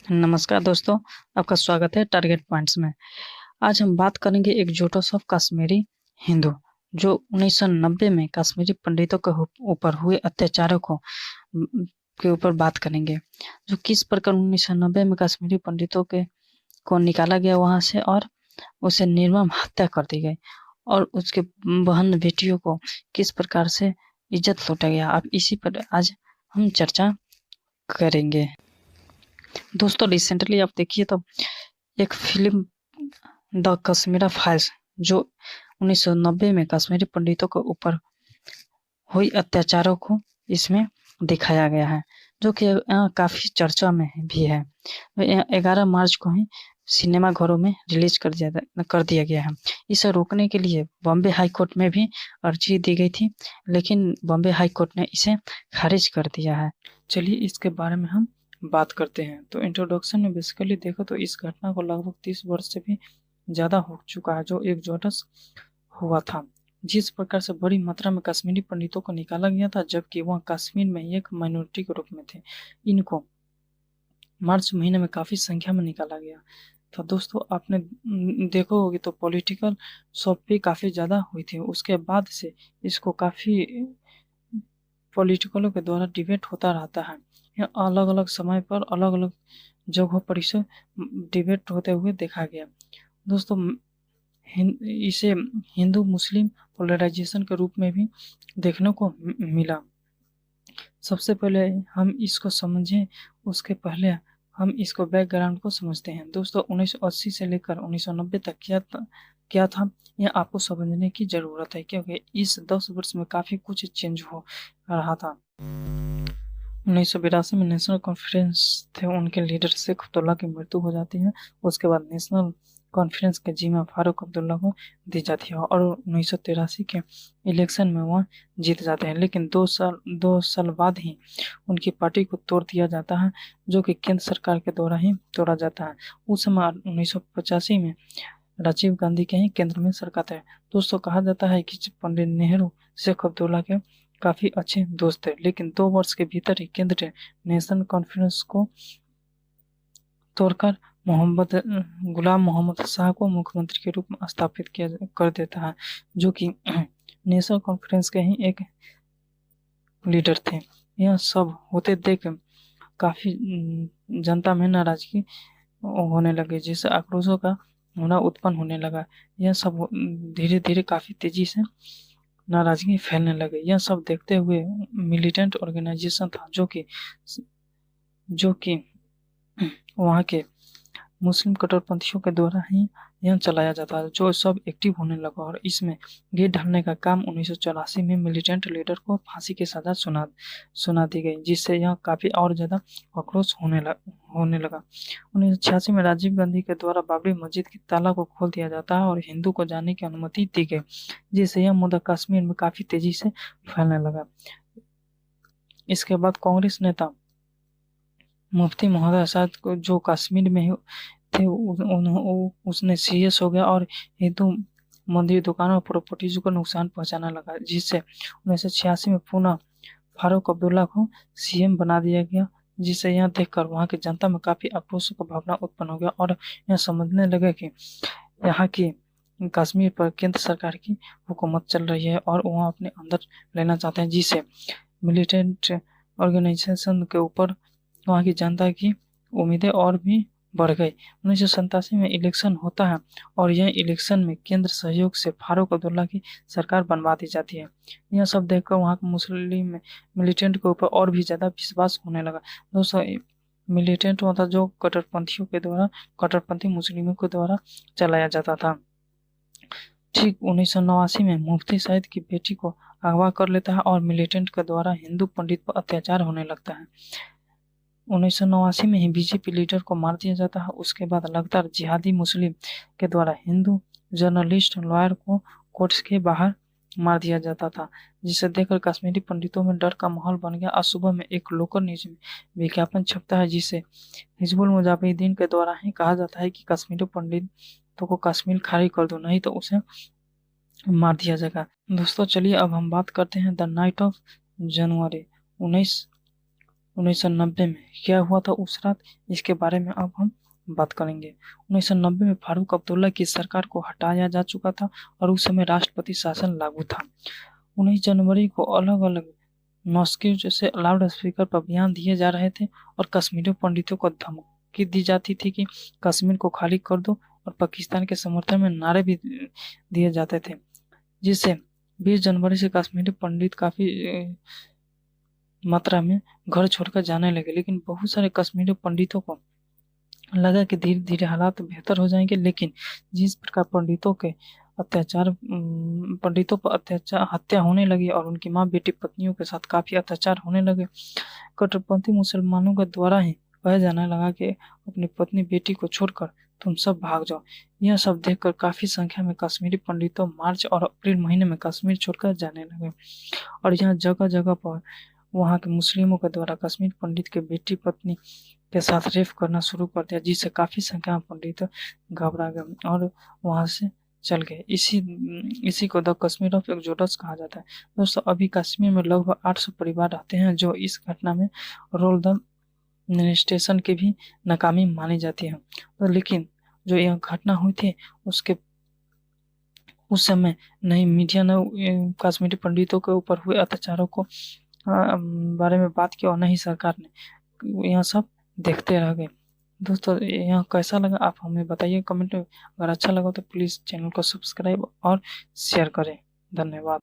नमस्कार दोस्तों, आपका स्वागत है टारगेट पॉइंट्स में। आज हम बात करेंगे एक जोटोसफ कश्मीरी हिंदू जो 1990 में कश्मीरी पंडितों के ऊपर हुए अत्याचारों के ऊपर बात करेंगे। जो किस प्रकार 1990 में कश्मीरी पंडितों के को निकाला गया वहां से और उसे निर्मम हत्या कर दी गई और उसके बहन बेटियों को किस प्रकार से इज्जत लूटा गया। अब इसी पर आज हम चर्चा करेंगे। दोस्तों, रिसेंटली आप देखिए तो एक फिल्म द कश्मीरा फाइल्स जो 1990 में कश्मीरी पंडितों के ऊपर हुई अत्याचारों को इसमें दिखाया गया है, जो कि काफी चर्चा में भी है। 11 मार्च को ही सिनेमा घरों में रिलीज कर दिया गया है। इसे रोकने के लिए बॉम्बे हाई कोर्ट में भी अर्जी दी गई थी, लेकिन बॉम्बे हाई कोर्ट ने इसे खारिज कर दिया है। चलिए इसके बारे में हम बात करते हैं। तो इंट्रोडक्शन में बेसिकली देखो तो इस घटना को लगभग 30 वर्ष से भी ज़्यादा हो चुका है, जो एक जोटस हुआ था। जिस प्रकार से बड़ी मात्रा में कश्मीरी पंडितों को निकाला गया था, जबकि वह कश्मीर में एक माइनॉरिटी के रूप में थे। इनको मार्च महीने में काफ़ी संख्या में निकाला गया था। दोस्तों, आपने देखो होगी तो पॉलिटिकल शॉप भी काफ़ी ज़्यादा हुई थी। उसके बाद से इसको काफ़ी पॉलिटिकलों के द्वारा डिबेट होता रहता है। यह अलग अलग समय पर अलग अलग जगहों पर इसे डिबेट होते हुए देखा गया। दोस्तों, इसे हिंदू मुस्लिम पोलराइजेशन के रूप में भी देखने को मिला। सबसे पहले हम इसको समझें, उसके पहले हम इसको बैकग्राउंड को समझते हैं। दोस्तों, 1980 से लेकर 1990 तक क्या था यह आपको समझने की ज़रूरत है, क्योंकि इस 10 वर्ष में काफ़ी कुछ चेंज हो रहा था। 1982 में नेशनल कॉन्फ्रेंस थे, उनके लीडर शेख अब्दुल्ला की मृत्यु हो जाती है। उसके बाद नेशनल कॉन्फ्रेंस के जिम्मा फारूक अब्दुल्ला को दी जाती है और 1983 के इलेक्शन में वह जीत जाते हैं। लेकिन दो साल बाद ही उनकी पार्टी को तोड़ दिया जाता है, जो कि केंद्र सरकार के द्वारा ही तोड़ा जाता है। उस समय 1985 में राजीव गांधी के ही केंद्र में सरकार थे। दोस्तों, कहा जाता है कि पंडित नेहरू शेख अब्दुल्ला के काफी अच्छे दोस्त थे, लेकिन 2 वर्ष के भीतर ही केंद्र ने नेशनल कॉन्फ्रेंस को तोड़कर गुलाम मोहम्मद शाह को मुख्यमंत्री के रूप में स्थापित कर देता है, जो कि नेशनल कॉन्फ्रेंस के ही एक लीडर थे। यह सब होते देख काफी जनता में नाराजगी होने लगी, जिससे आक्रोशों का होना उत्पन्न होने लगा। यह सब धीरे धीरे काफी तेजी से नाराजगी फैलने लगे। यह सब देखते हुए मिलिटेंट ऑर्गेनाइजेशन था, जो कि वहाँ के मुस्लिम कट्टरपंथियों के द्वारा ही यह चलाया जाता है, जो सब एक्टिव होने लगा और इसमें गेट ढालने का काम 1984 में मिलिटेंट लीडर को फांसी की सजा सुना दी गई, जिससे यह काफी और ज्यादा आक्रोश होने लगा। 1986 में राजीव गांधी के द्वारा बाबरी मस्जिद की ताला को खोल दिया जाता है और हिंदू को जाने की अनुमति दी गई, जिससे यह मुद्दा कश्मीर में काफी तेजी से फैलने लगा। इसके बाद कांग्रेस नेता मुफ्ती मोहम्मद आजाद को, जो कश्मीर में थे, उसने सीरियस हो गया और हिंदू मंदिर, दुकानों और प्रॉपर्टीज को नुकसान पहुंचाना लगा, जिससे 1986 में पुनः फारूक अब्दुल्ला को सीएम बना दिया गया, जिसे यह देखकर वहां की जनता में काफी आक्रोश का भावना उत्पन्न हो गया और यह समझने लगे कि यहाँ की कश्मीर पर केंद्र सरकार की हुकूमत चल रही है और वह अपने अंदर लेना चाहते हैं, जिससे मिलिटेंट ऑर्गेनाइजेशन के ऊपर वहाँ की जनता की उम्मीदें और भी बढ़ गई। 1987 में इलेक्शन होता है और यह इलेक्शन में केंद्र सहयोग से फारूक अब्दुल्ला की सरकार बनवा दी जाती है। यह सब देखकर वहाँ के मुस्लिम मिलिटेंट के ऊपर और भी ज़्यादा विश्वास होने लगा। दोस्तों, मिलिटेंट मतलब जो कट्टरपंथी मुस्लिमों के द्वारा चलाया जाता था। ठीक 1989 में मुफ्ती सईद की बेटी को अगवा कर लेता है और मिलिटेंट के द्वारा हिंदू पंडित पर अत्याचार होने लगता है। 1989 में ही बीजेपी लीडर को मार दिया जाता है। उसके बाद लगातार जिहादी मुस्लिम के द्वारा हिंदू जर्नलिस्ट लॉयर को कोर्ट के बाहर मार दिया जाता था, जिसे देखकर कश्मीरी पंडितों में डर का माहौल बन गया। आज सुबह में एक लोकल न्यूज में विज्ञापन छपता है, जिसे हिजबुल मुजाहिदीन के द्वारा ही कहा जाता है कि कश्मीरी पंडितों को कश्मीर खाली कर दो, नहीं तो उसे मार दिया जाएगा। दोस्तों, चलिए अब हम बात करते हैं द नाइट ऑफ जनवरी 1990 में क्या हुआ था उस रात, इसके बारे में अब हम बात करेंगे। 1990 में फारूक अब्दुल्ला की सरकार को हटाया जा चुका था और उस समय राष्ट्रपति शासन लागू था। 19 जनवरी को अलग अलग मॉस्क्यू से लाउड स्पीकर पर बयान दिए जा रहे थे और कश्मीरी पंडितों को धमकी दी जाती थी कि कश्मीर को खाली कर दो, और पाकिस्तान के समर्थन में नारे भी दिए जाते थे, जिससे 20 जनवरी से कश्मीरी पंडित काफी मात्रा में घर छोड़कर जाने लगे। लेकिन बहुत सारे कश्मीरी पंडितों को लगा कि धीरे धीरे हालात बेहतर हो जाएंगे, लेकिन जिस प्रकार पंडितों पर अत्याचार हत्या होने लगी और उनकी माँ बेटी पत्नियों के साथ काफी अत्याचार होने लगे, कट्टरपंथी मुसलमानों के द्वारा ही कहा जाने लगा कि अपनी पत्नी बेटी को छोड़कर तुम सब भाग जाओ। यह सब देखकर काफी संख्या में कश्मीरी पंडितों मार्च और अप्रैल महीने में कश्मीर छोड़कर जाने लगे, और यहाँ जगह जगह पर वहाँ के मुस्लिमों के द्वारा कश्मीर पंडित के बेटी पत्नी के साथ रेप करना शुरू कर दिया, जिससे काफी संख्या में पंडित घबरा गए और वहां से चल गए। इसी को द कश्मीर ऑफ एक्सोडस कहा जाता है। दोस्तों, अभी कश्मीर में लगभग 800 परिवार रहते हैं, जो इस घटना में रोल द स्टेशन की भी नाकामी मानी जाती है। तो लेकिन जो यह घटना हुई थी उसके उस समय नहीं मीडिया ने कश्मीरी पंडितों के ऊपर हुए अत्याचारों को बारे में बात की और न ही सरकार ने। यह सब देखते रह गए। दोस्तों, यह कैसा लगा आप हमें बताइए कमेंट में। अगर अच्छा लगा तो प्लीज़ चैनल को सब्सक्राइब और शेयर करें। धन्यवाद।